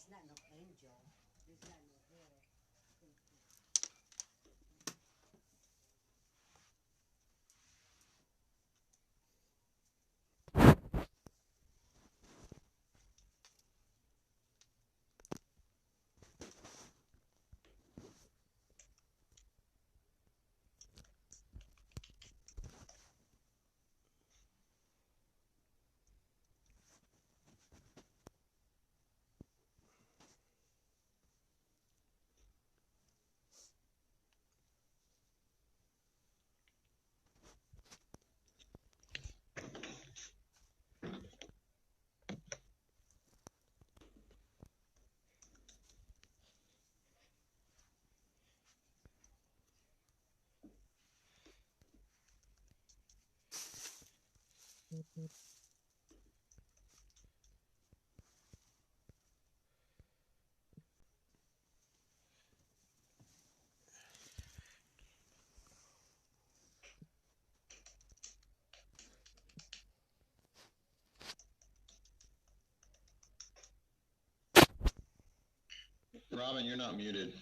not no angel. He's not no hell. Robin, you're not muted.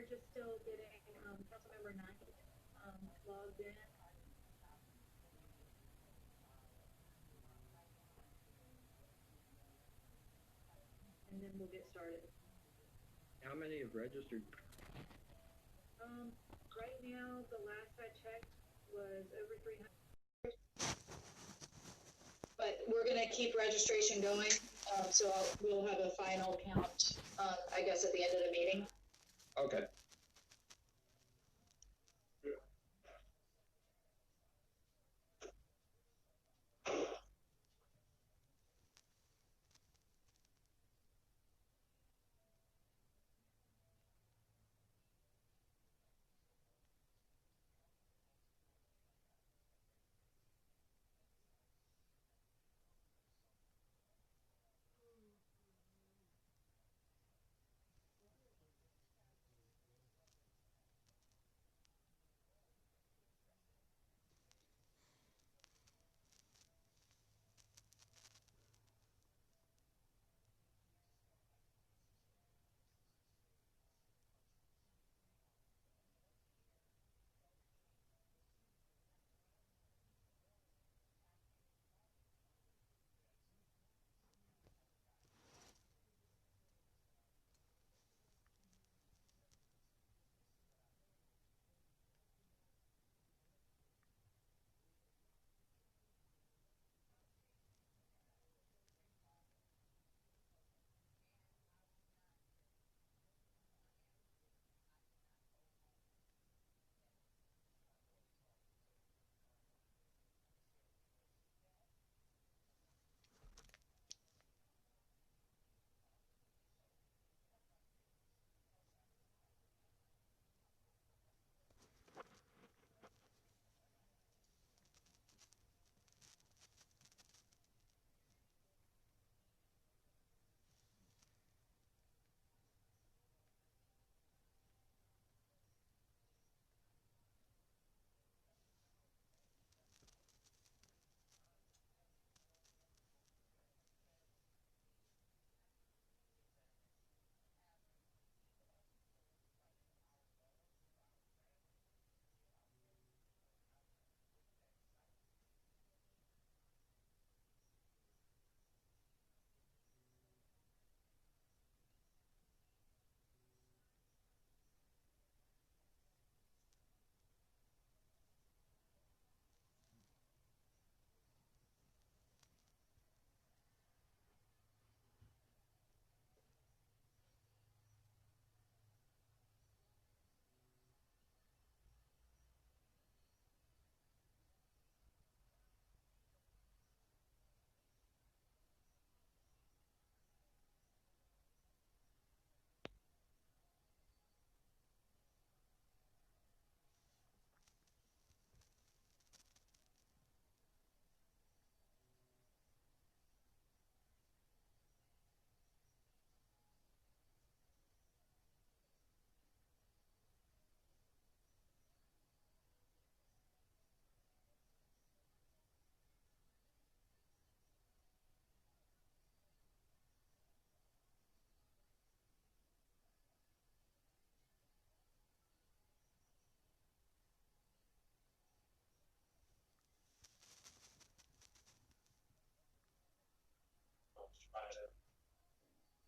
we're just still getting Councilmember Knight logged in. And then we'll get started. How many have registered? Right now, the last I checked was over 300. But we're going to keep registration going, so we'll have a final count, I guess, at the end of the meeting. Okay.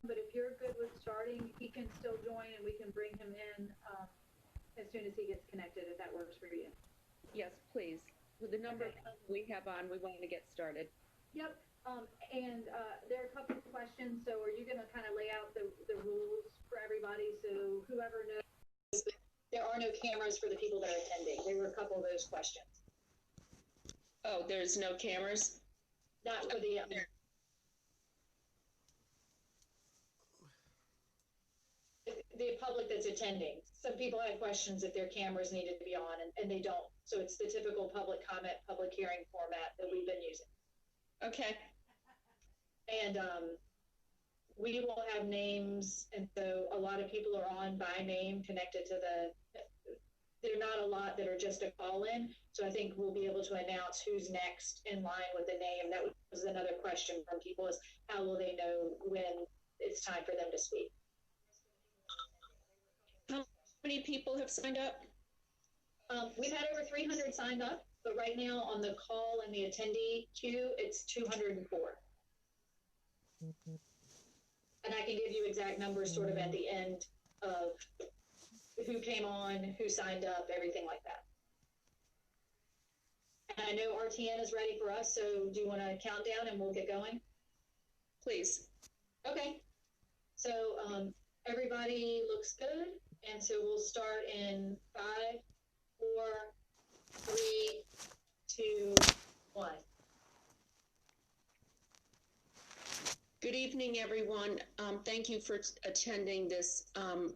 But if you're good with starting, he can still join and we can bring him in as soon as he gets connected, if that works for you. Yes, please. With the number of people we have on, we want to get started. Yep. And there are a couple of questions. So are you going to kind of lay out the rules for everybody so whoever knows that there are no cameras for the people that are attending? There were a couple of those questions. Oh, there's no cameras? Not for the public that's attending. Some people had questions if their cameras needed to be on, and they don't. So it's the typical public comment, public hearing format that we've been using. Okay. And we will have names, and so a lot of people are on by name connected to there are not a lot that are just a call-in, so I think we'll be able to announce who's next in line with the name. That was another question from people, is how will they know when it's time for them to speak? many people have signed up? We've had over 300 signed up, but right now on the call and the attendee queue, it's 204. And I can give you exact numbers sort of at the end of who came on, who signed up, everything like that. And I know RTN is ready for us, so do you want to count down and we'll get going? Please. Okay. So everybody looks good, and so we'll start in 5, 4, 3, 2, 1. Good evening, everyone. Thank you for attending this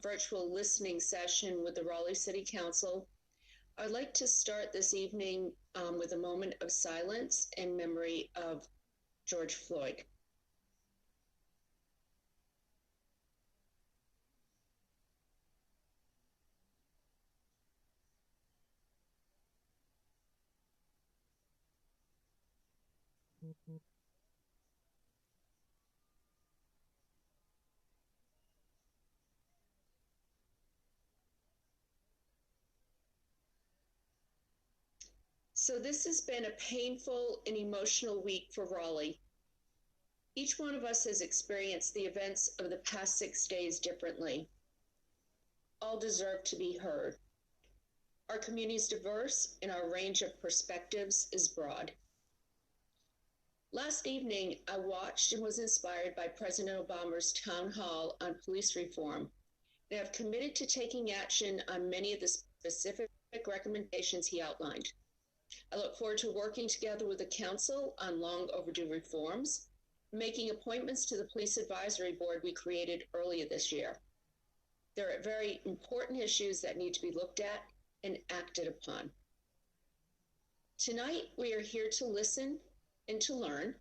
virtual listening session with the Raleigh City Council. I'd like to start this evening with a moment of silence in memory of George Floyd. So this has been a painful and emotional week for Raleigh. Each one of us has experienced the events of the past 6 days differently. All deserve to be heard. Our community is diverse and our range of perspectives is broad. Last evening, I watched and was inspired by President Obama's town hall on police reform. They have committed to taking action on many of the specific recommendations he outlined. I look forward to working together with the council on long overdue reforms, making appointments to the police advisory board we created earlier this year. There are very important issues that need to be looked at and acted upon. Tonight, we are here to listen and to learn.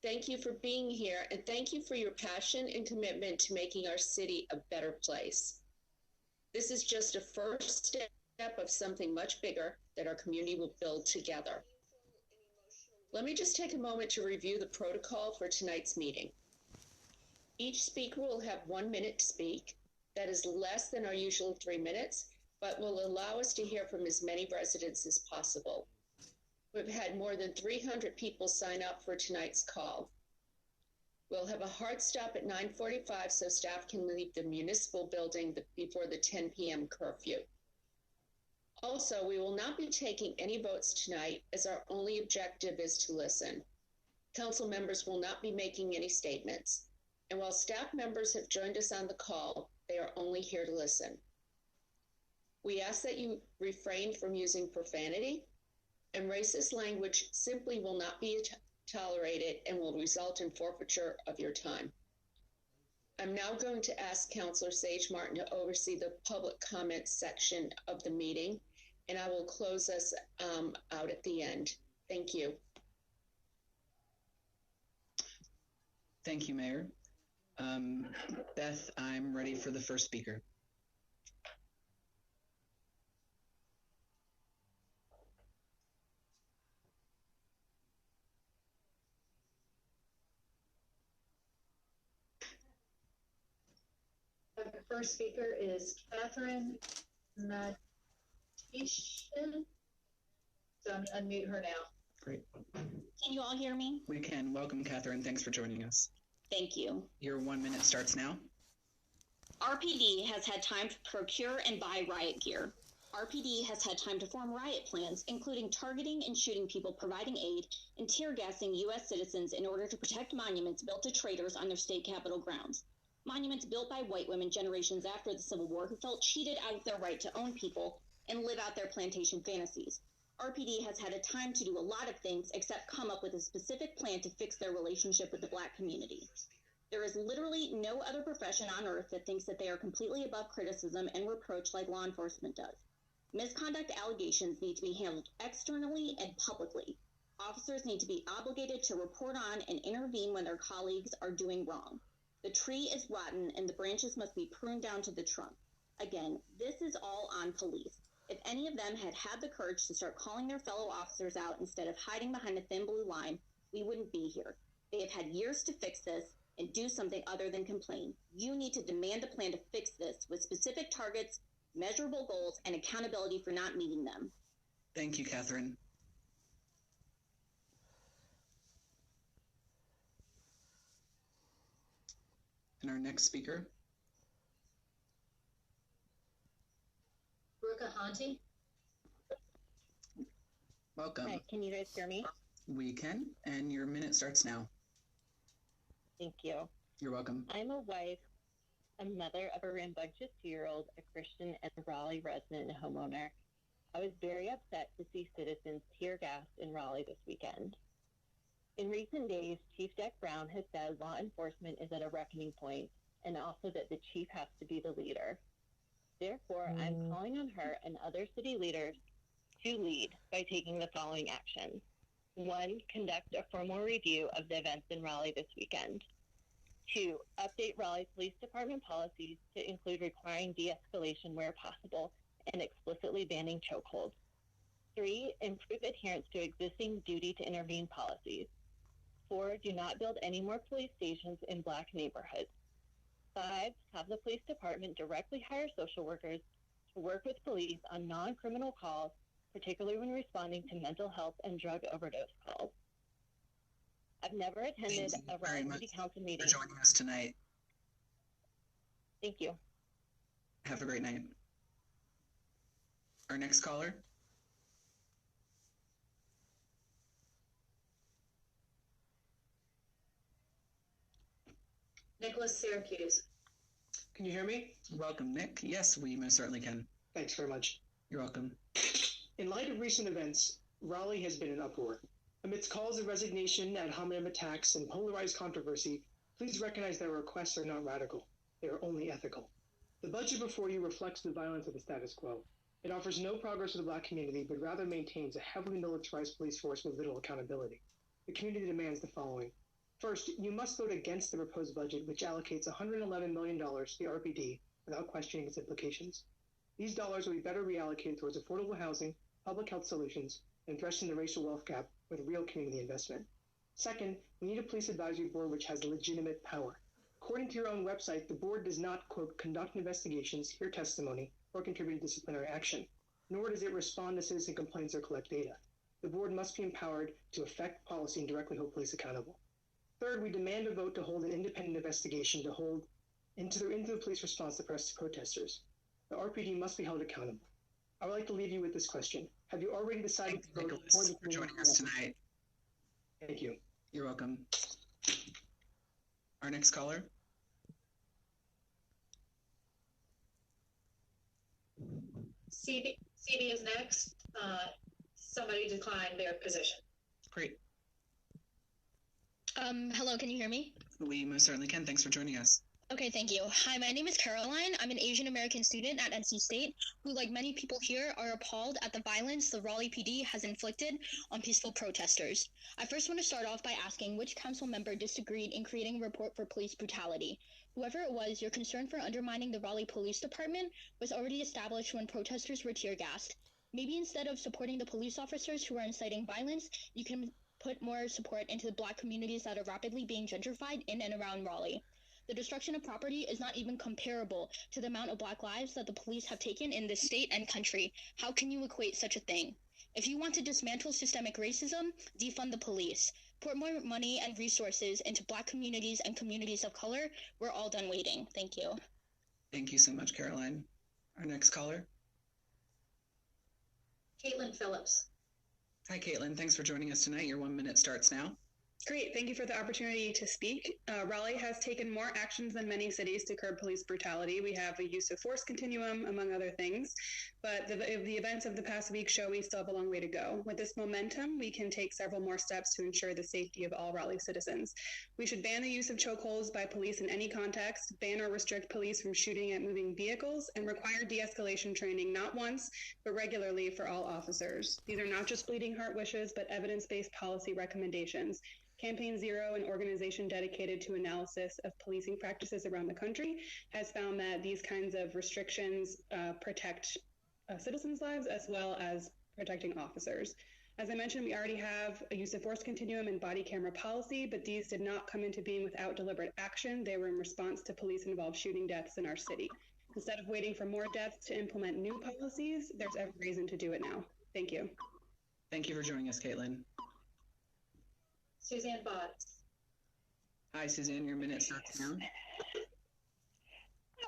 Thank you for being here, and thank you for your passion and commitment to making our city a better place. This is just a first step of something much bigger that our community will build together. Let me just take a moment to review the protocol for tonight's meeting. Each speaker will have 1 minute to speak. That is less than our usual 3 minutes, but will allow us to hear from as many residents as possible. We've had more than 300 people sign up for tonight's call. We'll have a hard stop at 9:45 so staff can leave the municipal building before the 10 p.m. curfew. Also, we will not be taking any votes tonight as our only objective is to listen. Council members will not be making any statements. And while staff members have joined us on the call, they are only here to listen. We ask that you refrain from using profanity, and racist language simply will not be tolerated and will result in forfeiture of your time. I'm now going to ask Councilor Sage Martin to oversee the public comment section of the meeting, and I will close us out at the end. Thank you. Thank you, Mayor. Beth, I'm ready for the first speaker. The first speaker is Catherine Matishin. So I'm going to unmute her now. Great. Can you all hear me? We can. Welcome, Catherine. Thanks for joining us. Thank you. Your 1 minute starts now. RPD has had time to procure and buy riot gear. RPD has had time to form riot plans, including targeting and shooting people providing aid and tear gassing U.S. citizens in order to protect monuments built to traitors on their state capitol grounds. Monuments built by white women generations after the Civil War who felt cheated out of their right to own people and live out their plantation fantasies. RPD has had a time to do a lot of things except come up with a specific plan to fix their relationship with the Black community. There is literally no other profession on earth that thinks that they are completely above criticism and reproach like law enforcement does. Misconduct allegations need to be handled externally and publicly. Officers need to be obligated to report on and intervene when their colleagues are doing wrong. The tree is rotten and the branches must be pruned down to the trunk. Again, this is all on police. If any of them had had the courage to start calling their fellow officers out instead of hiding behind a thin blue line, we wouldn't be here. They have had years to fix this and do something other than complain. You need to demand a plan to fix this with specific targets, measurable goals, and accountability for not meeting them. Thank you, Catherine. And our next speaker. Ruka Hanti. Welcome. Hi, can you guys hear me? We can, and your minute starts now. Thank you. You're welcome. I'm a wife, a mother of a rambunctious 2-year-old, a Christian, and a Raleigh resident and homeowner. I was very upset to see citizens tear gassed in Raleigh this weekend. In recent days, Chief Deck Brown has said law enforcement is at a reckoning point, and also that the chief has to be the leader. Therefore, I'm calling on her and other city leaders to lead by taking the following actions. 1, conduct a formal review of the events in Raleigh this weekend. 2, update Raleigh Police Department policies to include requiring de-escalation where possible and explicitly banning chokeholds. 3, improve adherence to existing duty to intervene policies. 4, do not build any more police stations in Black neighborhoods. 5, have the police department directly hire social workers to work with police on non-criminal calls, particularly when responding to mental health and drug overdose calls. I've never attended a Raleigh City Council meeting. For joining us tonight. Thank you. Have a great night. Our next caller. Nicholas Syracuse. Can you hear me? Welcome, Nick. Yes, we most certainly can. Thanks very much. You're welcome. In light of recent events, Raleigh has been in uproar. Amidst calls of resignation, ad hominem attacks, and polarized controversy, please recognize that our requests are not radical. They are only ethical. The budget before you reflects the violence of the status quo. It offers no progress to the Black community, but rather maintains a heavily militarized police force with little accountability. The community demands the following. First, you must vote against the proposed budget, which allocates $111 million to the RPD without questioning its implications. These dollars will be better reallocated towards affordable housing, public health solutions, and addressing the racial wealth gap with real community investment. Second, we need a police advisory board which has legitimate power. According to your own website, the board does not, quote, conduct investigations, hear testimony, or contribute to disciplinary action, nor does it respond to citizen complaints or collect data. The board must be empowered to affect policy and directly hold police accountable. Third, we demand a vote to hold an independent investigation to hold into the police response to protesters. The RPD must be held accountable. I would like to leave you with this question. Have you already decided to vote for joining us tonight? Thank you. You're welcome. Our next caller. CB is next. Somebody declined their position. Great. Hello, can you hear me? We most certainly can. Thanks for joining us. Okay, thank you. Hi, my name is Caroline. I'm an Asian American student at NC State who, like many people here, are appalled at the violence the Raleigh PD has inflicted on peaceful protesters. I first want to start off by asking which council member disagreed in creating a report for police brutality. Whoever it was, your concern for undermining the Raleigh Police Department was already established when protesters were tear-gassed. Maybe instead of supporting the police officers who are inciting violence, you can put more support into the Black communities that are rapidly being gentrified in and around Raleigh. The destruction of property is not even comparable to the amount of Black lives that the police have taken in this state and country. How can you equate such a thing? If you want to dismantle systemic racism, defund the police. Put more money and resources into Black communities and communities of color. We're all done waiting. Thank you. Thank you so much, Caroline. Our next caller. Caitlin Phillips. Hi, Caitlin. Thanks for joining us tonight. Your 1 minute starts now. Great. Thank you for the opportunity to speak. Raleigh has taken more actions than many cities to curb police brutality. We have a use of force continuum, among other things, but the events of the past week show we still have a long way to go. With this momentum, we can take several more steps to ensure the safety of all Raleigh citizens. We should ban the use of chokeholds by police in any context, ban or restrict police from shooting at moving vehicles, and require de-escalation training not once, but regularly for all officers. These are not just bleeding heart wishes, but evidence-based policy recommendations. Campaign Zero, an organization dedicated to analysis of policing practices around the country, has found that these kinds of restrictions protect citizens' lives as well as protecting officers. As I mentioned, we already have a use of force continuum and body camera policy, but these did not come into being without deliberate action. They were in response to police-involved shooting deaths in our city. Instead of waiting for more deaths to implement new policies, there's every reason to do it now. Thank you. Thank you for joining us, Caitlin. Suzanne Botts. Hi, Suzanne. Your minute starts now.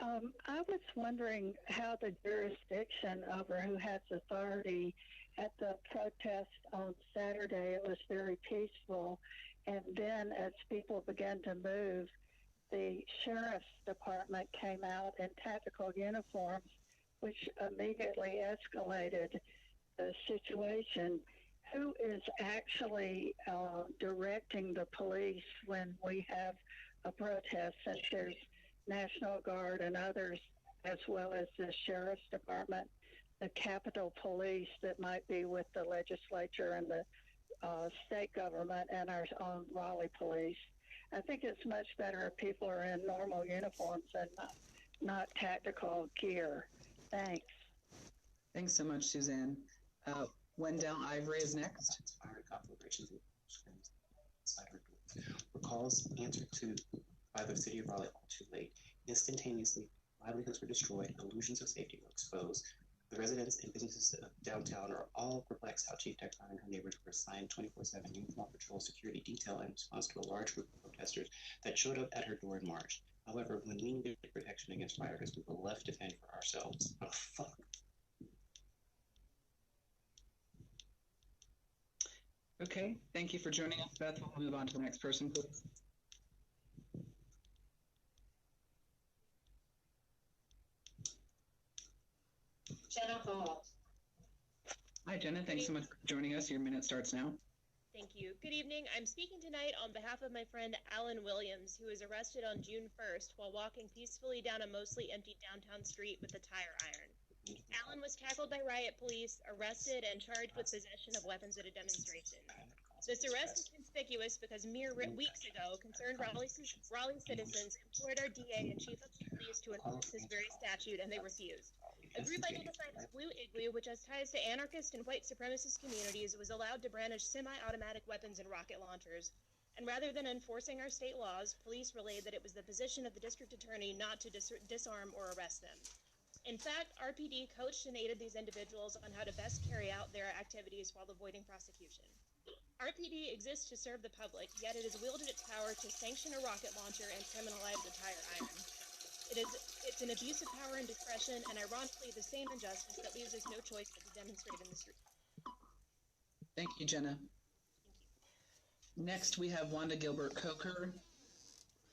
I was wondering how the jurisdiction over who has authority at the protest on Saturday. It was very peaceful. And then as people began to move, the sheriff's department came out in tactical uniforms, which immediately escalated the situation. Who is actually directing the police when we have a protest, since there's National Guard and others, as well as the Sheriff's Department, the Capitol Police that might be with the legislature and the state government, and our own Raleigh Police? I think it's much better if people are in normal uniforms and not tactical gear. Thanks. Thanks so much, Suzanne. Wendell Ivory is next. Inspired conflagrations and screams inside her door. Recalls answered to by the city of Raleigh all too late. Instantaneously, livelihoods were destroyed, illusions of safety were exposed. The residents and businesses of downtown are all perplexed how Chief Texon and her neighbors were assigned 24/7 uniform patrol security detail in response to a large group of protesters that showed up at her door in March. However, when we needed protection against rioters, we were left to fend for ourselves. Oh, fuck. Okay, thank you for joining us, Beth. We'll move on to the next person, please. Jenna Hall. Hi, Jenna. Thanks so much for joining us. Your minute starts now. Thank you. Good evening. I'm speaking tonight on behalf of my friend Alan Williams, who was arrested on June 1st while walking peacefully down a mostly empty downtown street with a tire iron. Alan was tackled by riot police, arrested, and charged with possession of weapons at a demonstration. This arrest is conspicuous because mere weeks ago, concerned Raleigh citizens implored our DA and chief of police to enforce this very statute, and they refused. A group identified as Blue Igloo, which has ties to anarchist and white supremacist communities, was allowed to brandish semi-automatic weapons and rocket launchers. And rather than enforcing our state laws, police relayed that it was the position of the district attorney not to disarm or arrest them. In fact, RPD coached and aided these individuals on how to best carry out their activities while avoiding prosecution. RPD exists to serve the public, yet it has wielded its power to sanction a rocket launcher and criminalize a tire iron. It's an abuse of power and discretion, and ironically the same injustice that leaves us no choice but to demonstrate in the street. Thank you, Jenna. Next, we have Wanda Gilbert Coker.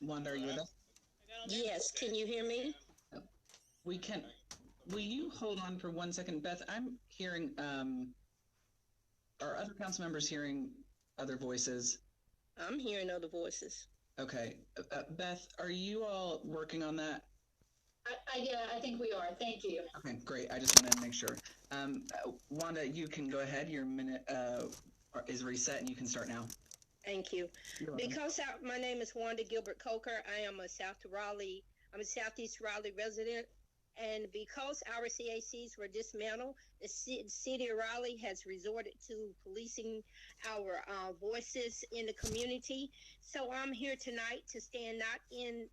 Wanda, are you with us? Yes, can you hear me? We can. Will you hold on for 1 second, Beth? I'm hearing, are other council members hearing other voices? I'm hearing other voices. Okay. Beth, are you all working on that? Yeah, I think we are. Thank you. Okay, great. I just wanted to make sure. Wanda, you can go ahead. Your minute is reset, and you can start now. Thank you. Because my name is Wanda Gilbert Coker, I am a Southeast Raleigh resident. And because our CACs were dismantled, the city of Raleigh has resorted to policing our voices in the community. So I'm here tonight to stand in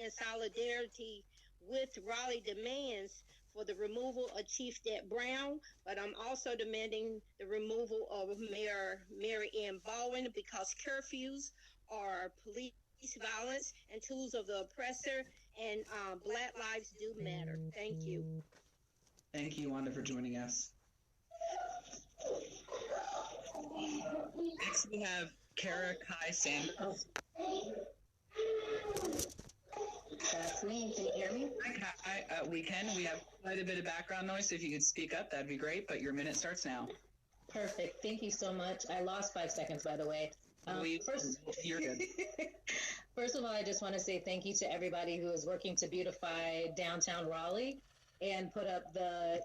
solidarity with Raleigh demands for the removal of Chief Det Brown, but I'm also demanding the removal of Mayor Mary Ann Baldwin, because curfews are police violence and tools of the oppressor, and Black lives do matter. Thank you. Thank you, Wanda, for joining us. Next, we have Kara Kai Sanders. That's me. Can you hear me? Hi, Kai. We can. We have quite a bit of background noise, so if you could speak up, that'd be great, but your minute starts now. Perfect. Thank you so much. I lost 5 seconds, by the way. You're good. First of all, I just want to say thank you to everybody who is working to beautify downtown Raleigh and put up the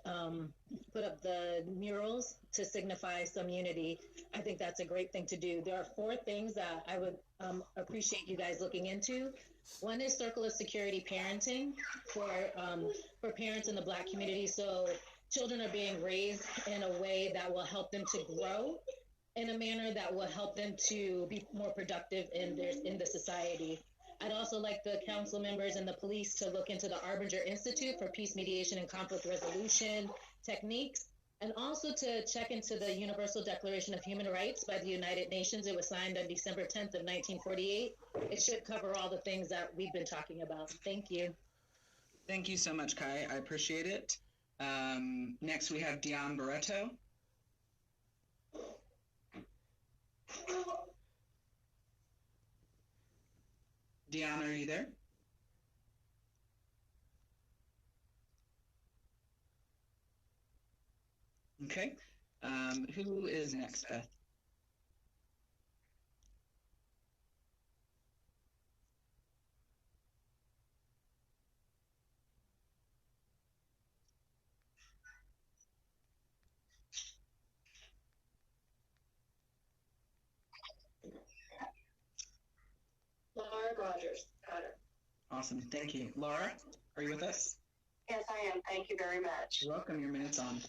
murals to signify some unity. I think that's a great thing to do. There are 4 things that I would appreciate you guys looking into. One is circle of security parenting for parents in the Black community. So children are being raised in a way that will help them to grow in a manner that will help them to be more productive in the society. I'd also like the council members and the police to look into the Arbinger Institute for Peace, Mediation, and Conflict Resolution techniques, and also to check into the Universal Declaration of Human Rights by the United Nations. It was signed on December 10th of 1948. It should cover all the things that we've been talking about. Thank you. Thank you so much, Kai. I appreciate it. Next, we have Dion Barreto. Dion, are you there? Okay. Who is next, Beth? Laura Rogers, got it. Awesome. Thank you. Laura, are you with us? Yes, I am. Thank you very much. You're welcome. Your minute's on.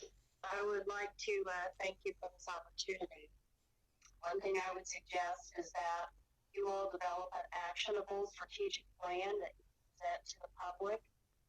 I would like to thank you for this opportunity. One thing I would suggest is that you all develop an actionable strategic plan that you present to the public.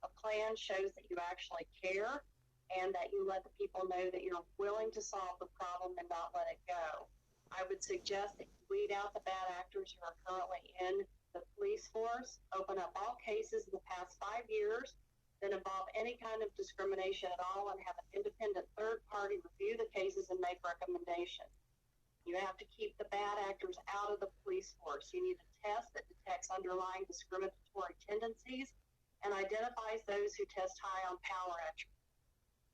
A plan shows that you actually care and that you let the people know that you're willing to solve the problem and not let it go. I would suggest that you weed out the bad actors who are currently in the police force, open up all cases in the past 5 years that involve any kind of discrimination at all, and have an independent third party review the cases and make recommendations. You have to keep the bad actors out of the police force. You need a test that detects underlying discriminatory tendencies and identifies those who test high on power attributes.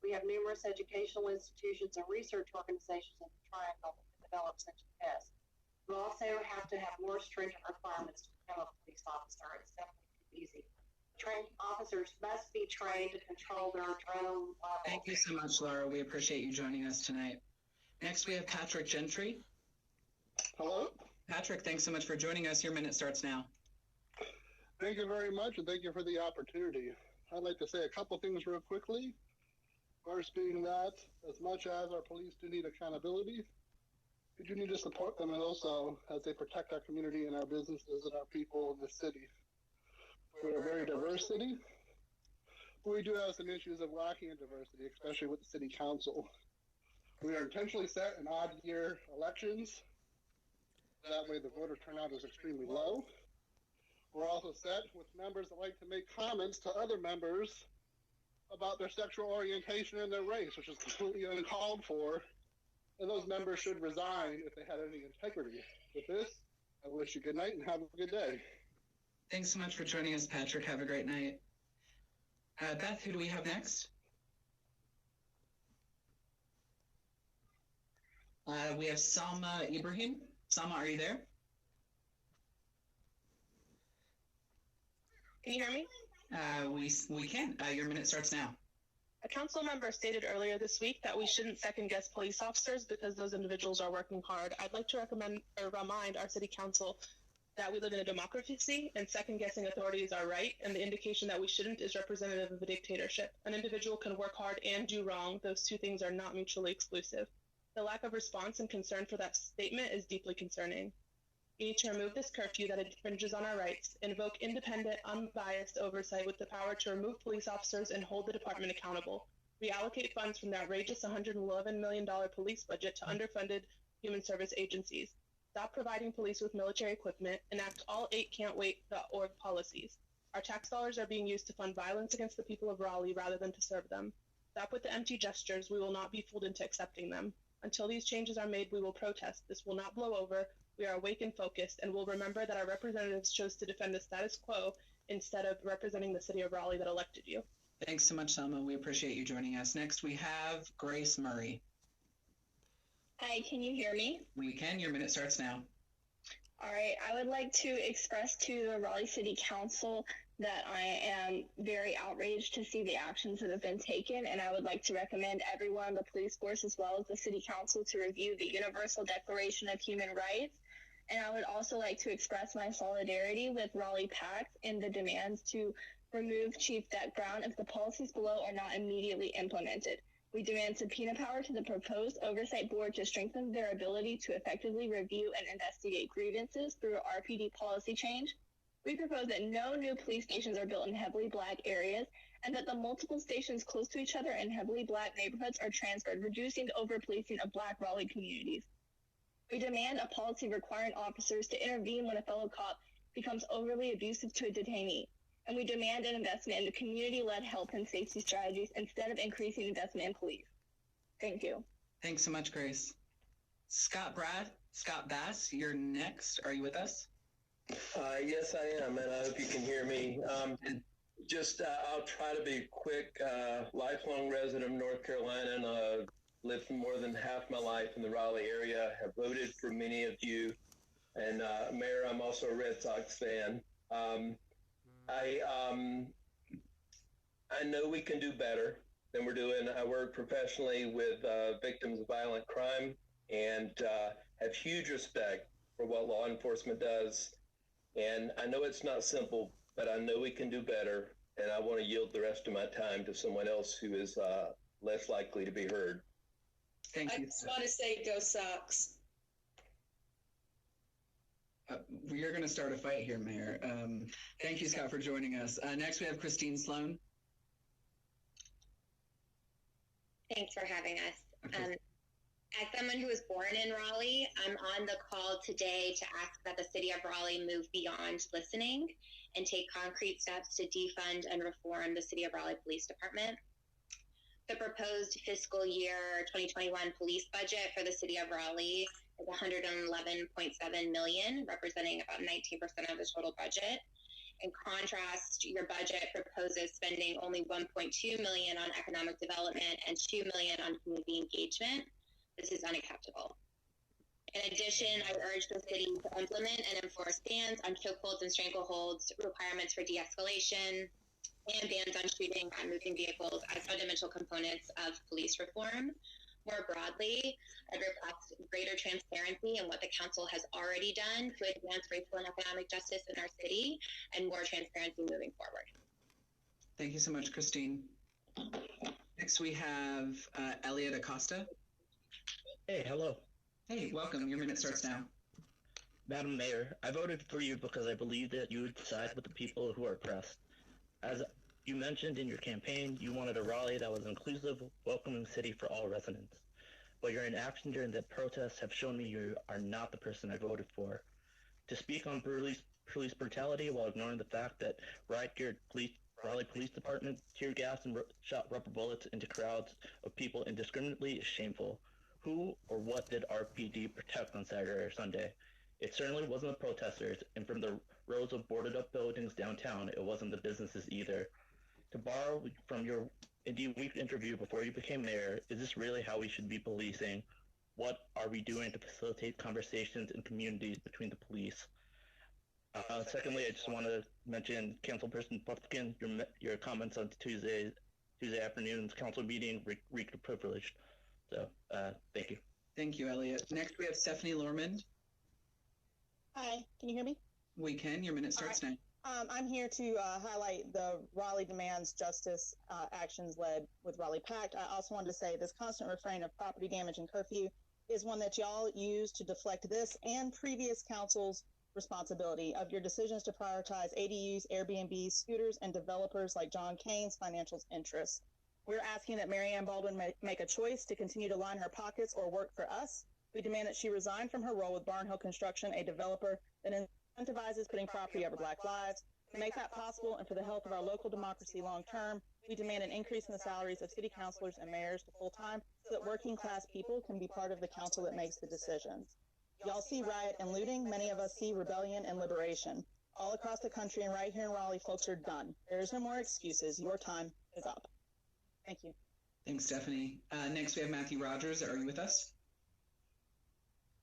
We have numerous educational institutions and research organizations in the Triangle that develop such a test. You also have to have more stringent requirements to become a police officer. It's simply too easy. Trained officers must be trained to control their adrenaline level. Thank you so much, Laura. We appreciate you joining us tonight. Next, we have Patrick Gentry. Hello? Patrick, thanks so much for joining us. Your minute starts now. Thank you very much, and thank you for the opportunity. I'd like to say a couple things real quickly. First being that, as much as our police do need accountability, we do need to support them, and also as they protect our community and our businesses and our people in the city. We're a very diverse city, but we do have some issues of lacking in diversity, especially with the city council. We are intentionally set in odd year elections. That way the voter turnout is extremely low. We're also set with members that like to make comments to other members about their sexual orientation and their race, which is completely uncalled for. And those members should resign if they had any integrity. With this, I wish you good night and have a good day. Thanks so much for joining us, Patrick. Have a great night. Beth, who do we have next? We have Salma Ibrahim. Salma, are you there? Can you hear me? We can. Your minute starts now. A council member stated earlier this week that we shouldn't second-guess police officers because those individuals are working hard. I'd like to recommend or remind our city council that we live in a democracy and second-guessing authority is our right, and the indication that we shouldn't is representative of a dictatorship. An individual can work hard and do wrong. Those two things are not mutually exclusive. The lack of response and concern for that statement is deeply concerning. We need to remove this curfew that infringes on our rights, invoke independent, unbiased oversight with the power to remove police officers and hold the department accountable. Reallocate funds from the outrageous $111 million police budget to underfunded human service agencies. Stop providing police with military equipment. Enact all 8 can't wait.org policies. Our tax dollars are being used to fund violence against the people of Raleigh rather than to serve them. Stop with the empty gestures. We will not be fooled into accepting them. Until these changes are made, we will protest. This will not blow over. We are awake and focused, and will remember that our representatives chose to defend the status quo instead of representing the city of Raleigh that elected you. Thanks so much, Selma. We appreciate you joining us. Next, we have Grace Murray. Hi, can you hear me? We can. Your minute starts now. All right. I would like to express to the Raleigh City Council that I am very outraged to see the actions that have been taken, and I would like to recommend everyone, the police force as well as the City Council, to review the Universal Declaration of Human Rights. And I would also like to express my solidarity with Raleigh PAC in the demands to remove Chief Deck Brown if the policies below are not immediately implemented. We demand subpoena power to the proposed oversight board to strengthen their ability to effectively review and investigate grievances through RPD policy change. We propose that no new police stations are built in heavily Black areas and that the multiple stations close to each other in heavily Black neighborhoods are transferred, reducing the over-policing of Black Raleigh communities. We demand a policy requiring officers to intervene when a fellow cop becomes overly abusive to a detainee. And we demand an investment in the community-led health and safety strategies instead of increasing investment in police. Thank you. Thanks so much, Grace. Scott Bass, you're next. Are you with us? Yes, I am, and I hope you can hear me. I'll try to be quick. Lifelong resident of North Carolina, and lived more than half my life in the Raleigh area. Have voted for many of you, and Mayor, I'm also a Red Sox fan. I know we can do better than we're doing. I work professionally with victims of violent crime, and have huge respect for what law enforcement does. And I know it's not simple, but I know we can do better. And I want to yield the rest of my time to someone else who is less likely to be heard. Thank you. I just want to say, go Sox. We are going to start a fight here, Mayor. Thank you, Scott, for joining us. Next, we have Christine Sloan. Thanks for having us. Okay. As someone who was born in Raleigh, I'm on the call today to ask that the City of Raleigh move beyond listening and take concrete steps to defund and reform the City of Raleigh Police Department. The proposed fiscal year 2021 police budget for the City of Raleigh is $111.7 million, representing about 19% of the total budget. In contrast, your budget proposes spending only $1.2 million on economic development and $2 million on community engagement. This is unacceptable. In addition, I urge the city to implement and enforce bans on chokeholds and strangleholds, requirements for de-escalation, and bans on shooting and moving vehicles as fundamental components of police reform. More broadly, I request greater transparency in what the council has already done to advance racial and economic justice in our city, and more transparency moving forward. Thank you so much, Christine. Next, we have Elliot Acosta. Hey, hello. Hey, welcome. Your minute starts now. Madam Mayor, I voted for you because I believe that you would side with the people who are oppressed. As you mentioned in your campaign, you wanted a Raleigh that was an inclusive, welcoming city for all residents. But your inactions during the protests have shown me you are not the person I voted for. To speak on police brutality while ignoring the fact that riot-geared Raleigh Police Department tear gas and shot rubber bullets into crowds of people indiscriminately is shameful. Who or what did RPD protect on Saturday or Sunday? It certainly wasn't the protesters, and from the rows of boarded-up buildings downtown, it wasn't the businesses either. To borrow from your Indeed Week interview before you became mayor, is this really how we should be policing? What are we doing to facilitate conversations in communities between the police? Secondly, I just want to mention Councilperson Puffkin, your comments on Tuesday afternoon's council meeting reeked of privilege. So, thank you. Thank you, Elliot. Next, we have Stephanie Lormond. Hi, can you hear me? We can. Your minute starts now. I'm here to highlight the Raleigh Demands Justice actions led with Raleigh Pact. I also wanted to say this constant refrain of property damage and curfew is one that y'all use to deflect this and previous council's responsibility of your decisions to prioritize ADUs, Airbnbs, scooters, and developers like John Kane's financial interests. We're asking that Mary Ann Baldwin make a choice to continue to line her pockets or work for us. We demand that she resign from her role with Barnhill Construction, a developer that incentivizes putting property over Black lives. To make that possible and for the health of our local democracy long term, we demand an increase in the salaries of city councilors and mayors to full-time so that working class people can be part of the council that makes the decisions. Y'all see riot and looting. Many of us see rebellion and liberation. All across the country and right here in Raleigh, folks are done. There is no more excuses. Your time is up. Thank you. Thanks, Stephanie. Next, we have Matthew Rogers. Are you with us?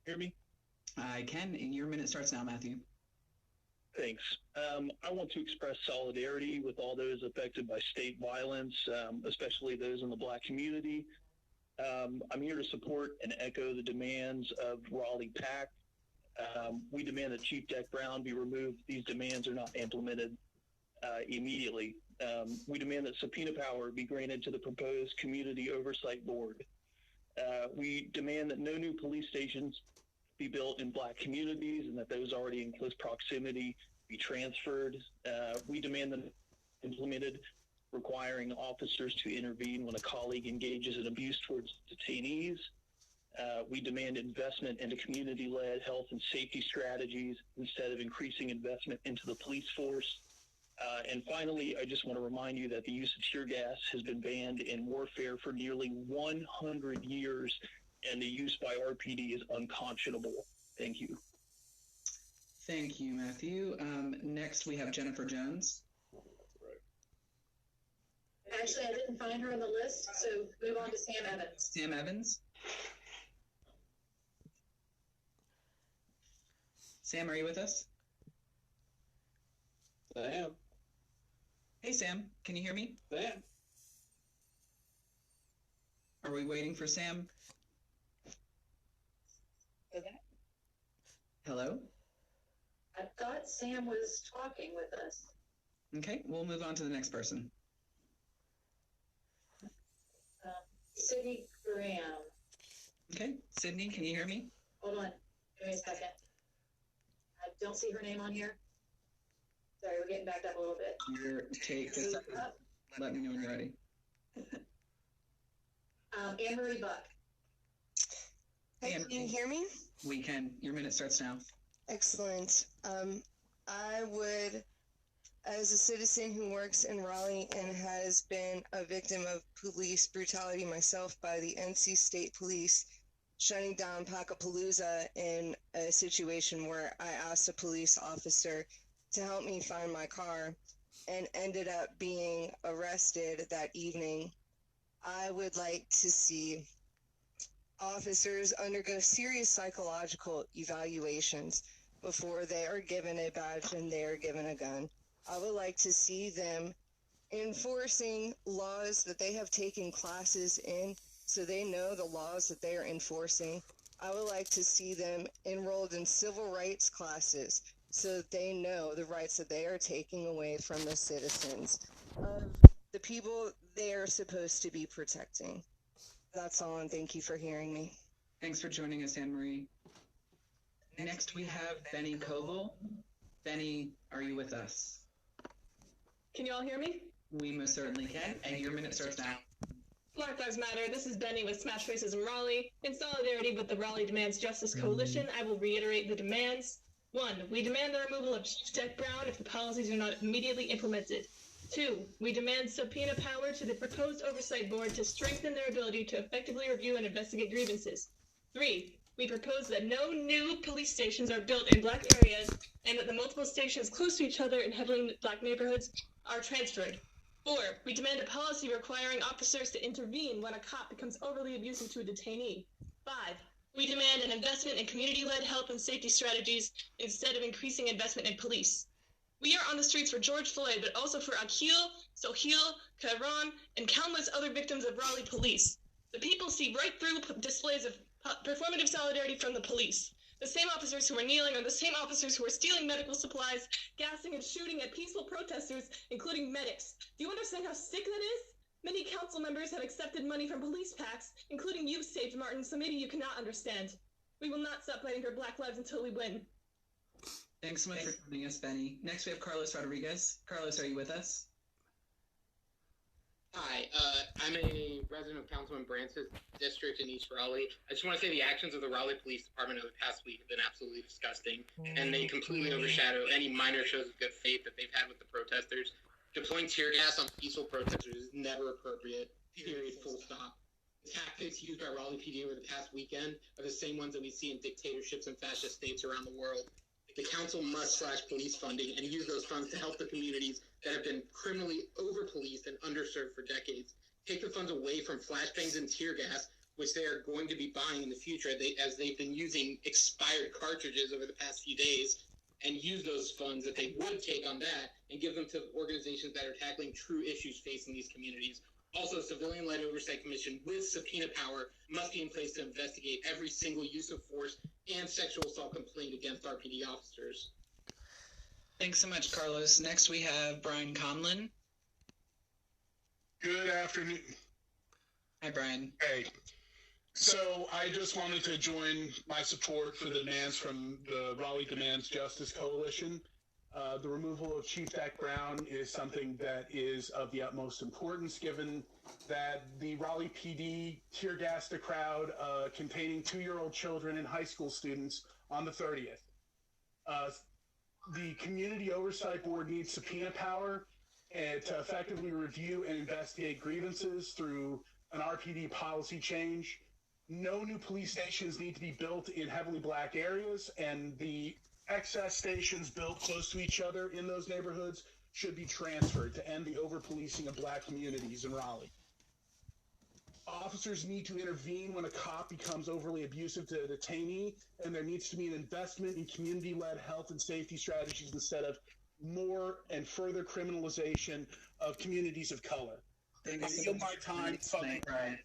Hear me? I can. And your minute starts now, Matthew. Thanks. I want to express solidarity with all those affected by state violence, especially those in the Black community. I'm here to support and echo the demands of Raleigh Pact. We demand that Chief Jack Brown be removed. These demands are not implemented immediately. We demand that subpoena power be granted to the proposed Community Oversight Board. We demand that no new police stations be built in Black communities and that those already in close proximity be transferred. We demand them implemented, requiring officers to intervene when a colleague engages in abuse towards detainees. We demand investment into community-led health and safety strategies instead of increasing investment into the police force. And finally, I just want to remind you that the use of tear gas has been banned in warfare for nearly 100 years, and the use by RPD is unconscionable. Thank you. Thank you, Matthew. Next, we have Jennifer Jones. Actually, I didn't find her on the list, so move on to Sam Evans. Sam Evans. Sam, are you with us? Sam. Hey, Sam. Can you hear me? Sam. Are we waiting for Sam? Hello? I thought Sam was talking with us. Okay, we'll move on to the next person. Sydney Graham. Okay, Sydney, can you hear me? Hold on. Give me a second. I don't see her name on here. Sorry, we're getting backed up a little bit. Take a second. Let me know when you're ready. Anne-Marie Buck. Hey, can you hear me? We can. Your minute starts now. Excellent. I would, as a citizen who works in Raleigh and has been a victim of police brutality myself by the NC State Police shutting down Packapalooza in a situation where I asked a police officer to help me find my car and ended up being arrested that evening, I would like to see officers undergo serious psychological evaluations before they are given a badge and they are given a gun. I would like to see them enforcing laws that they have taken classes in so they know the laws that they are enforcing. I would like to see them enrolled in civil rights classes so that they know the rights that they are taking away from the citizens of the people they are supposed to be protecting. That's all, and thank you for hearing me. Thanks for joining us, Anne-Marie. Next, we have Benny Koval. Benny, are you with us? Can you all hear me? We most certainly can, and your minute starts now. Black Lives Matter. This is Benny with Smash Racism Raleigh. In solidarity with the Raleigh Demands Justice Coalition, I will reiterate the demands. 1. We demand the removal of Chief Jack Brown if the policies are not immediately implemented. 2. We demand subpoena power to the proposed oversight board to strengthen their ability to effectively review and investigate grievances. 3. We propose that no new police stations are built in black areas and that the multiple stations close to each other in heavily black neighborhoods are transferred. 4. We demand a policy requiring officers to intervene when a cop becomes overly abusive to a detainee. 5. We demand an investment in community-led health and safety strategies instead of increasing investment in police. We are on the streets for George Floyd, but also for Akil, Sohail, Kairon, and countless other victims of Raleigh police. The people see right through displays of performative solidarity from the police. The same officers who are kneeling are the same officers who are stealing medical supplies, gassing and shooting at peaceful protesters, including medics. Do you understand how sick that is? Many council members have accepted money from police PACs, including you, Sage Martin, so maybe you cannot understand. We will not stop fighting for black lives until we win. Thanks so much for joining us, Benny. Next, we have Carlos Rodriguez. Carlos, are you with us? Hi, I'm a resident of Councilman Brance's district in East Raleigh. I just want to say the actions of the Raleigh Police Department over the past week have been absolutely disgusting, and they completely overshadow any minor shows of good faith that they've had with the protesters. Deploying tear gas on peaceful protesters is never appropriate, period, full stop. The tactics used by Raleigh PD over the past weekend are the same ones that we see in dictatorships and fascist states around the world. The council must slash police funding and use those funds to help the communities that have been criminally over-policed and underserved for decades. Take the funds away from flashbangs and tear gas, which they are going to be buying in the future as they've been using expired cartridges over the past few days, and use those funds that they would take on that and give them to organizations that are tackling true issues facing these communities. Also, a civilian-led oversight commission with subpoena power must be in place to investigate every single use of force and sexual assault complaint against RPD officers. Thanks so much, Carlos. Next, we have Brian Conlon. Good afternoon. Hi, Brian. Hey. So I just wanted to join my support for the demands from the Raleigh Demands Justice Coalition. The removal of Chief Dak Brown is something that is of the utmost importance, given that the Raleigh PD tear gassed a crowd containing 2-year-old children and high school students on the 30th. The Community Oversight Board needs subpoena power to effectively review and investigate grievances through an RPD policy change. No new police stations need to be built in heavily black areas, and the excess stations built close to each other in those neighborhoods should be transferred to end the over-policing of black communities in Raleigh. Officers need to intervene when a cop becomes overly abusive to a detainee, and there needs to be an investment in community-led health and safety strategies instead of more and further criminalization of communities of color. Thanks. My time. Brian.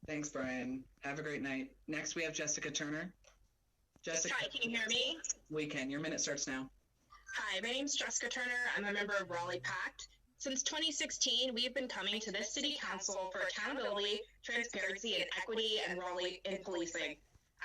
Thanks, Brian. Have a great night. Next, we have Jessica Turner. Jessica. Hi, can you hear me? We can. Your minute starts now. Hi, my name's Jessica Turner. I'm a member of Raleigh Pact. Since 2016, we've been coming to this city council for accountability, transparency, and equity in Raleigh in policing.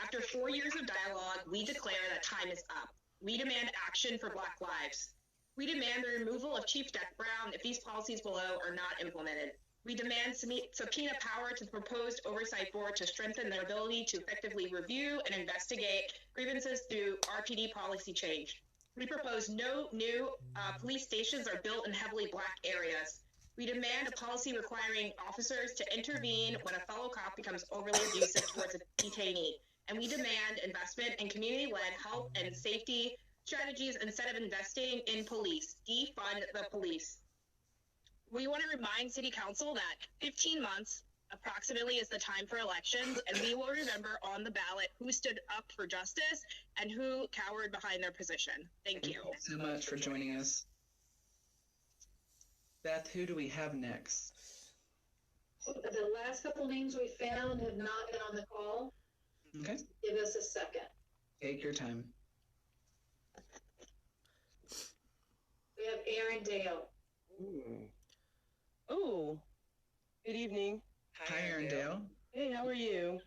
After 4 years of dialogue, we declare that time is up. We demand action for Black lives. We demand the removal of Chief Dak Brown if these policies below are not implemented. We demand subpoena power to the proposed oversight board to strengthen their ability to effectively review and investigate grievances through RPD policy change. We propose no new police stations are built in heavily black areas. We demand a policy requiring officers to intervene when a fellow cop becomes overly abusive towards a detainee. And we demand investment in community-led health and safety strategies instead of investing in police. Defund the police. We want to remind City Council that 15 months approximately is the time for elections, and we will remember on the ballot who stood up for justice and who cowered behind their position. Thank you. Thank you so much for joining us. Beth, who do we have next? The last couple names we found have not been on the call. Okay. Give us a second. Take your time. We have Aaron Dale. Oh, good evening. Hi, Aaron Dale. Hey, how are you?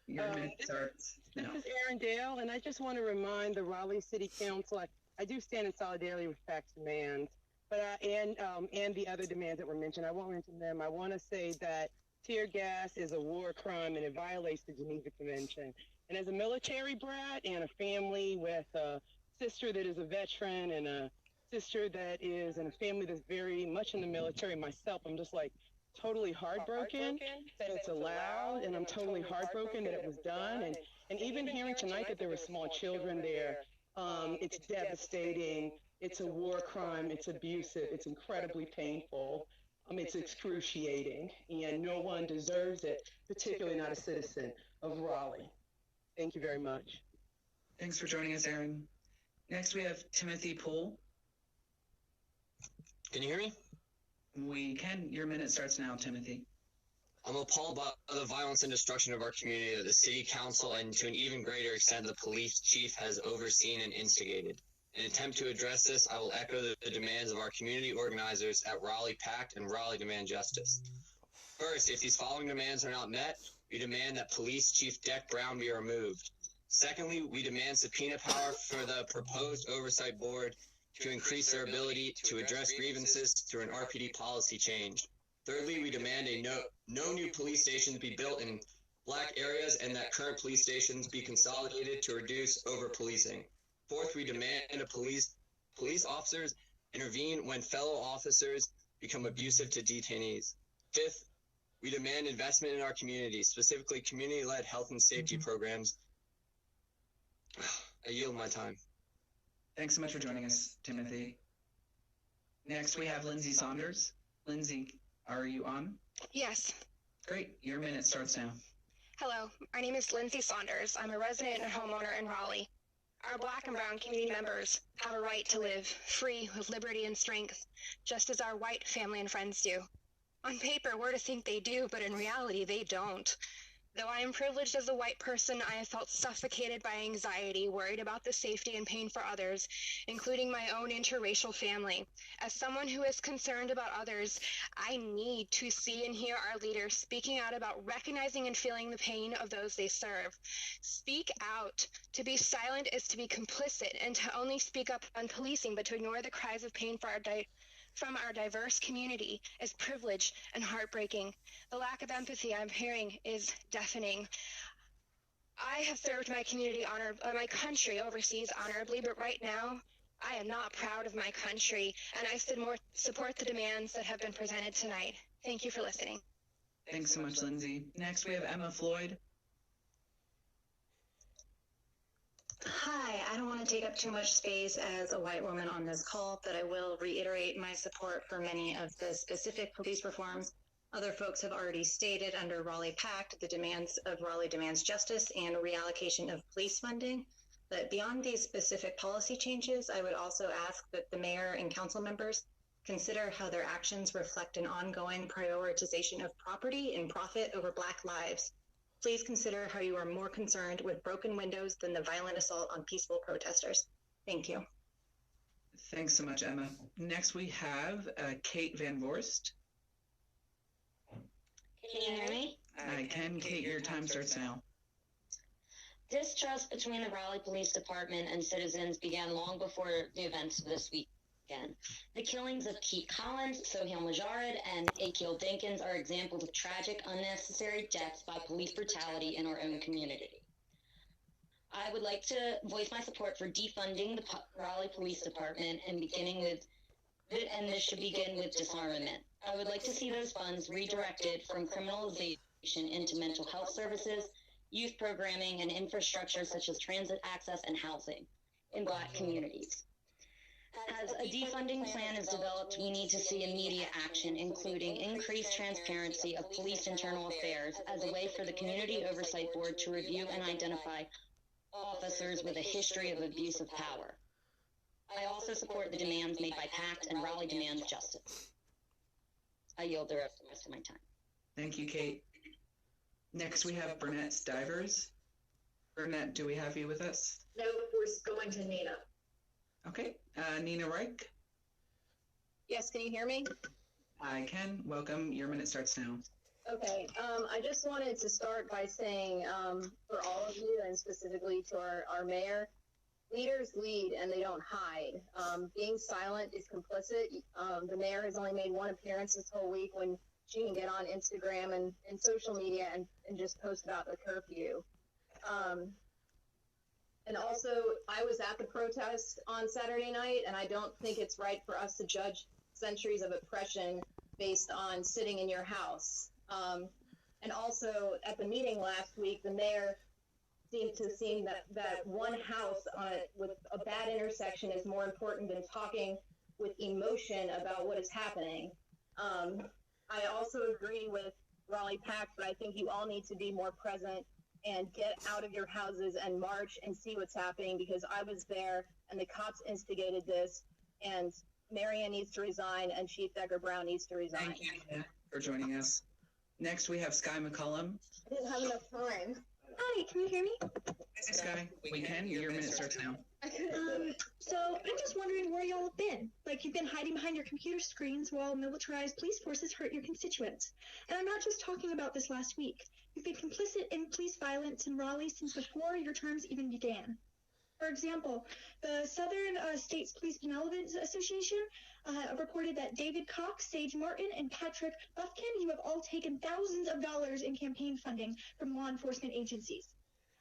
Your minute starts now. This is Aaron Dale, and I just want to remind the Raleigh City Council, I do stand in solidarity with PAC's demands, but and the other demands that were mentioned. I won't mention them. I want to say that tear gas is a war crime, and it violates the Geneva Convention. And as a military brat and a family with a sister that is a veteran and a sister that is in a family that's very much in the military myself, I'm just like totally heartbroken that it's allowed, and I'm totally heartbroken that it was done. And even hearing tonight that there were small children there, it's devastating. It's a war crime. It's abusive. It's incredibly painful. It's excruciating, and no one deserves it, particularly not a citizen of Raleigh. Thank you very much. Thanks for joining us, Aaron. Next, we have Timothy Poole. Can you hear me? We can. Your minute starts now, Timothy. I'm appalled by the violence and destruction of our community that the city council and to an even greater extent the police chief has overseen and instigated. In an attempt to address this, I will echo the demands of our community organizers at Raleigh Pact and Raleigh Demand Justice. First, if these following demands are not met, we demand that Police Chief Dak Brown be removed. Secondly, we demand subpoena power for the proposed oversight board to increase their ability to address grievances through an RPD policy change. Thirdly, we demand no new police stations be built in black areas and that current police stations be consolidated to reduce over-policing. Fourth, we demand police officers intervene when fellow officers become abusive to detainees. Fifth, we demand investment in our community, specifically community-led health and safety programs. I yield my time. Thanks so much for joining us, Timothy. Next, we have Lindsay Saunders. Lindsay, are you on? Yes. Great. Your minute starts now. Hello, my name is Lindsay Saunders. I'm a resident and homeowner in Raleigh. Our Black and Brown community members have a right to live free with liberty and strength, just as our white family and friends do. On paper, we're to think they do, but in reality, they don't. Though I am privileged as a white person, I have felt suffocated by anxiety, worried about the safety and pain for others, including my own interracial family. As someone who is concerned about others, I need to see and hear our leaders speaking out about recognizing and feeling the pain of those they serve. Speak out. To be silent is to be complicit, and to only speak up on policing, but to ignore the cries of pain for from our diverse community is privilege and heartbreaking. The lack of empathy I'm hearing is deafening. I have served my community my country overseas honorably, but right now I am not proud of my country, and I support the demands that have been presented tonight. Thank you for listening. Thanks so much, Lindsay. Next, we have Emma Floyd. Hi, I don't want to take up too much space as a white woman on this call, but I will reiterate my support for many of the specific police reforms other folks have already stated under Raleigh Pact, the demands of Raleigh demands justice and reallocation of police funding. But beyond these specific policy changes, I would also ask that the mayor and council members consider how their actions reflect an ongoing prioritization of property and profit over Black lives. Please consider how you are more concerned with broken windows than the violent assault on peaceful protesters. Thank you. Thanks so much, Emma. Next, we have Kate Van Vorst. Can you hear me? I can. Kate, your time starts now. Distrust between the Raleigh Police Department and citizens began long before the events of this weekend. The killings of Keith Collins, Sohail Mujarid, and Akil Dinkins are examples of tragic, unnecessary deaths by police brutality in our own community. I would like to voice my support for defunding the Raleigh Police Department and this should begin with disarmament. I would like to see those funds redirected from criminalization into mental health services, youth programming, and infrastructure such as transit access and housing in Black communities. As a defunding plan is developed, we need to see immediate action, including increased transparency of police internal affairs as a way for the Community Oversight Board to review and identify officers with a history of abuse of power. I also support the demands made by PACT and Raleigh demands justice. I yield the rest of my time. Thank you, Kate. Next, we have Burnett Stivers. Burnett, do we have you with us? No, we're going to Nina. Okay. Nina Reich. Yes, can you hear me? I can. Welcome. Your minute starts now. Okay. I just wanted to start by saying for all of you, and specifically to our mayor, leaders lead and they don't hide. Being silent is complicit. The mayor has only made one appearance this whole week when she can get on Instagram and social media and just post about the curfew. And also, I was at the protest on Saturday night, and I don't think it's right for us to judge centuries of oppression based on sitting in your house. And also, at the meeting last week, the mayor seemed to see that one house with a bad intersection is more important than talking with emotion about what is happening. I also agree with Raleigh Pact, but I think you all need to be more present and get out of your houses and march and see what's happening, because I was there and the cops instigated this, and Marianne needs to resign and Chief Decker Brown needs to resign. Thank you for joining us. Next, we have Sky McCollum. I didn't have enough time. Hi, can you hear me? Hi, Sky. We can. Your minute starts now. So I'm just wondering where y'all have been. Like, you've been hiding behind your computer screens while militarized police forces hurt your constituents. And I'm not just talking about this last week. You've been complicit in police violence in Raleigh since before your terms even began. For example, the Southern States Police Benevolence Association reported that David Cox, Sage Martin, and Patrick Buffkin, you have all taken thousands of dollars in campaign funding from law enforcement agencies.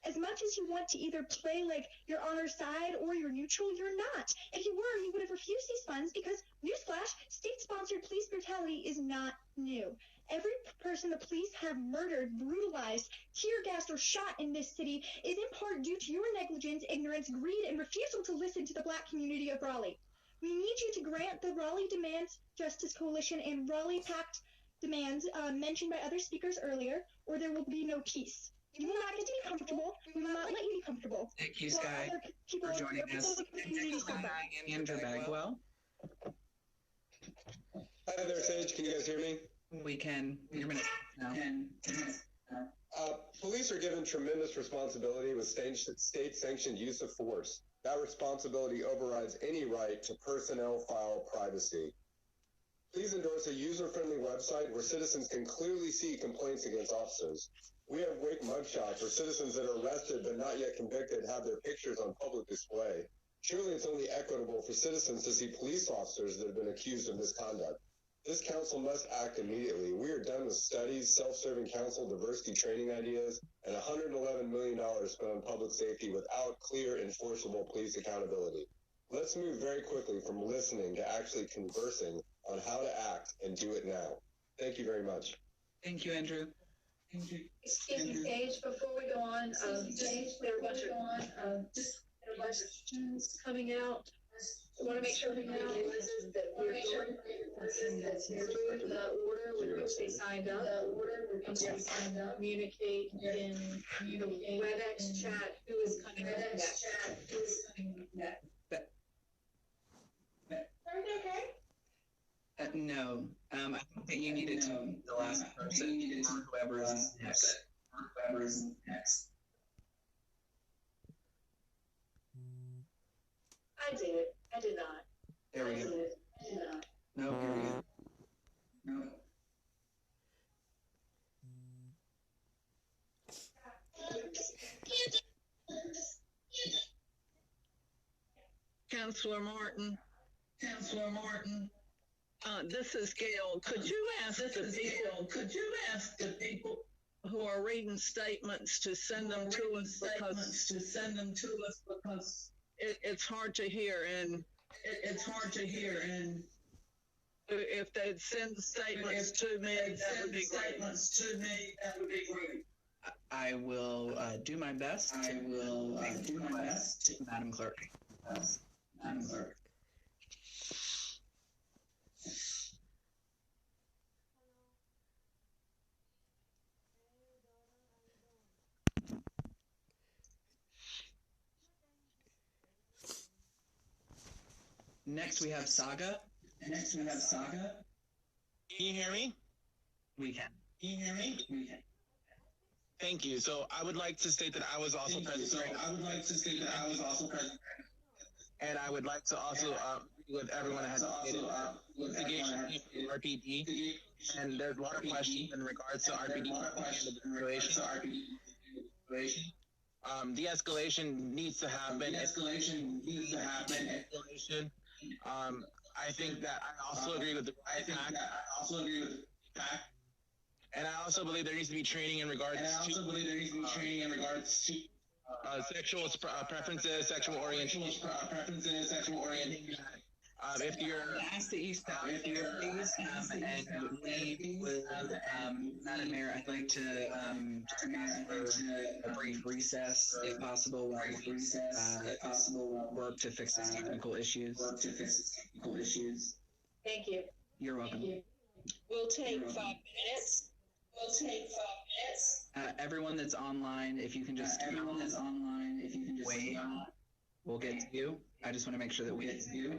As much as you want to either play like you're on our side or you're neutral, you're not. If you were, you would have refused these funds because, newsflash, state-sponsored police brutality is not new. Every person the police have murdered, brutalized, tear-gassed, or shot in this city is in part due to your negligence, ignorance, greed, and refusal to listen to the Black community of Raleigh. We need you to grant the Raleigh Demands Justice Coalition and Raleigh Pact demands mentioned by other speakers earlier, or there will be no peace. You will not get to be comfortable. We will not let you be comfortable. Thank you, Sky, for joining us. Andrew Bagwell. Hi there, Sage. Can you guys hear me? We can. Your minute now. Police are given tremendous responsibility with state-sanctioned use of force. That responsibility overrides any right to personnel file privacy. Please endorse a user-friendly website where citizens can clearly see complaints against officers. We have Wake mugshots where citizens that are arrested but not yet convicted have their pictures on public display. Surely it's only equitable for citizens to see police officers that have been accused of misconduct. This council must act immediately. We are done with studies, self-serving council, diversity training ideas, and $111 million spent on public safety without clear, enforceable police accountability. Let's move very quickly from listening to actually conversing on how to act and do it now. Thank you very much. Thank you, Andrew. Thank you. Excuse me, Sage, before we go on, there are a bunch of questions coming out. I want to make sure everyone realizes that we're going through the order with which they signed up. Communicate in the WebEx chat who is coming next. Everything okay? No. I think that you needed to be the last person or whoever is next. I did. I did not. There we go. No, period. No. Councilor Martin. This is Gail. Could you ask the people who are reading statements to send them to us because it's hard to hear and if they'd send the statements to me, that would be great. I will do my best. Madam Clerk. Next we have Saga. Can you hear me? We can. Thank you. So I would like to state that I was also present. And I would like to also with everyone that has stated investigation RPD. And there's a lot of questions in regards to RPD and the escalation needs to happen. I think that I also agree with the fact. And I also believe there needs to be training in regards to sexual preferences, sexual orientation. If you're asked that you stop here, please, and leave with Madam Mayor, I'd like to ask for a brief recess, if possible, while we work to fix these technical issues. Thank you. You're welcome. We'll take 5 minutes. Everyone that's online, if you can just wait, we'll get to you. I just want to make sure that we get to you.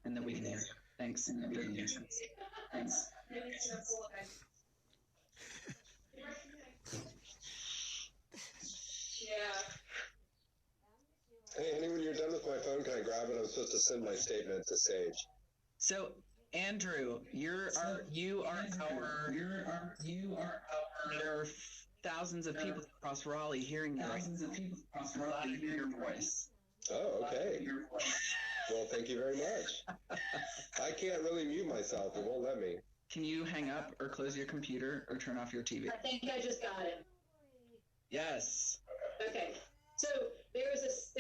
And that we can hear. Thanks. Hey, honey, when you're done with my phone, can I grab it? I'm supposed to send my statement to Sage. So, Andrew, there are thousands of people across Raleigh hearing you right now. Hear your voice. Oh, okay. Well, thank you very much. I can't really mute myself. It won't let me. Can you hang up or close your computer or turn off your TV? I think I just got him. Yes. Okay. So there's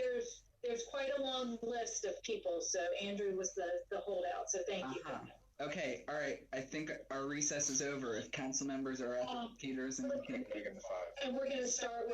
quite a long list of people. So Andrew was the holdout. So thank you. Okay. All right. I think our recess is over. If council members are at the computers and we can. And we're going to start with